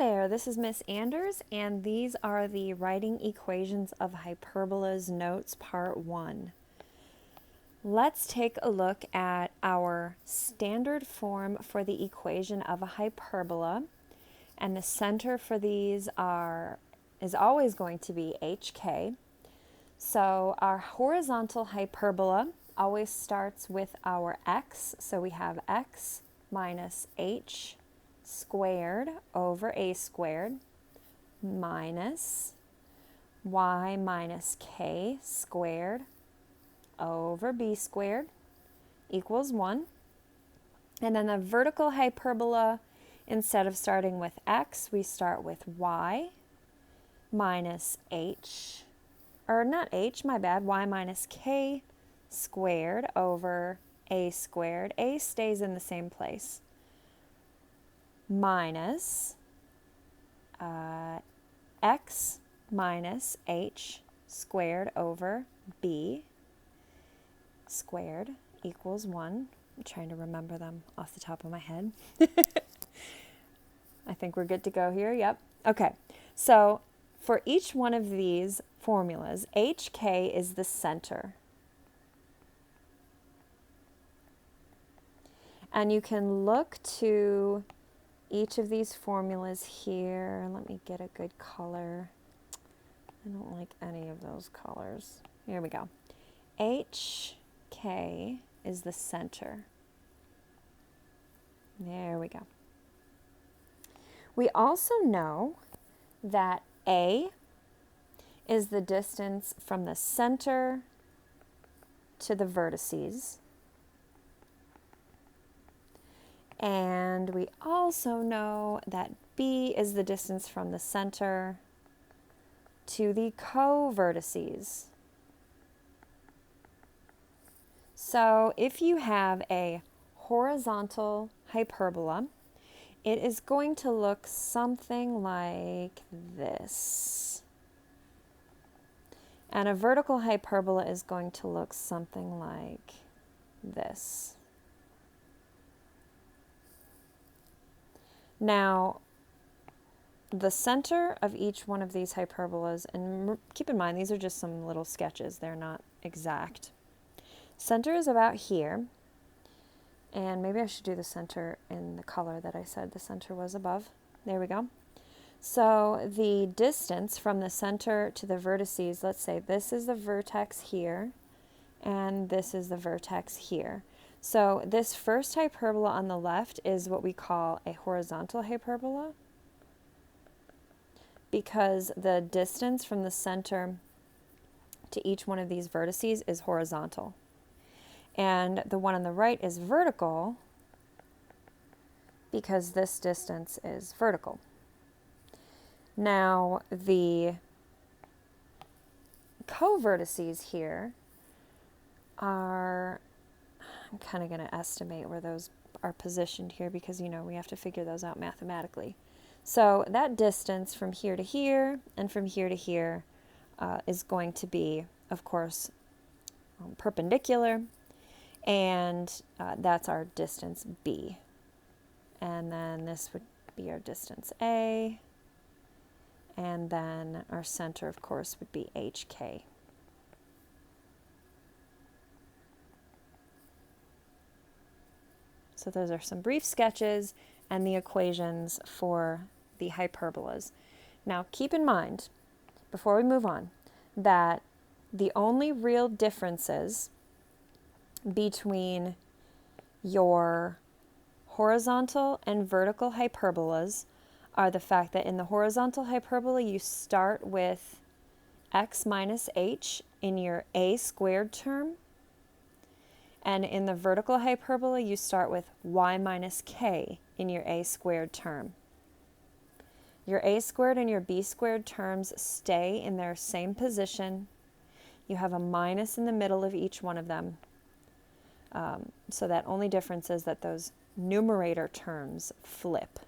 there, this is Miss Anders, and these are the Writing Equations of Hyperbolas Notes Part 1. Let's take a look at our standard form for the equation of a hyperbola, and the center for these is always going to be HK. So our horizontal hyperbola always starts with our x, so we have x minus h squared over a squared minus y minus k squared over b squared equals 1. And then the vertical hyperbola, instead of starting with x, we start with y minus h, or not h, my bad, y minus k squared over a squared. A stays in the same place. Minus x minus h squared over b squared equals 1. I'm trying to remember them off the top of my head. I think we're good to go here. Yep. Okay. So for each one of these formulas, HK is the center. And you can look to each of these formulas here. Let me get a good color. I don't like any of those colors. Here we go. HK is the center. There we go. We also know that A is the distance from the center to the vertices. And we also know that B is the distance from the center to the co-vertices. So if you have a horizontal hyperbola, it is going to look something like this. And a vertical hyperbola is going to look something like this. Now, the center of each one of these hyperbolas, and keep in mind these are just some little sketches, they're not exact. Center is about here, and maybe I should do the center in the color that I said the center was above. There we go. So the distance from the center to the vertices, let's say this is the vertex here, and this is the vertex here. So this first hyperbola on the left is what we call a horizontal hyperbola, because the distance from the center to each one of these vertices is horizontal. And the one on the right is vertical because this distance is vertical. Now the co-vertices here are, I'm kind of going to estimate where those are positioned here because, you know, we have to figure those out mathematically. So that distance from here to here and from here to here is going to be, of course, perpendicular, and that's our distance B. And then this would be our distance A, and then our center, of course, would be HK. So those are some brief sketches and the equations for the hyperbolas. Now keep in mind, before we move on, that the only real differences between your horizontal and vertical hyperbolas are the fact that in the horizontal hyperbola you start with x minus h in your a squared term, and in the vertical hyperbola, you start with y minus k in your a squared term. Your a squared and your b squared terms stay in their same position. You have a minus in the middle of each one of them. So that only difference is that those numerator terms flip.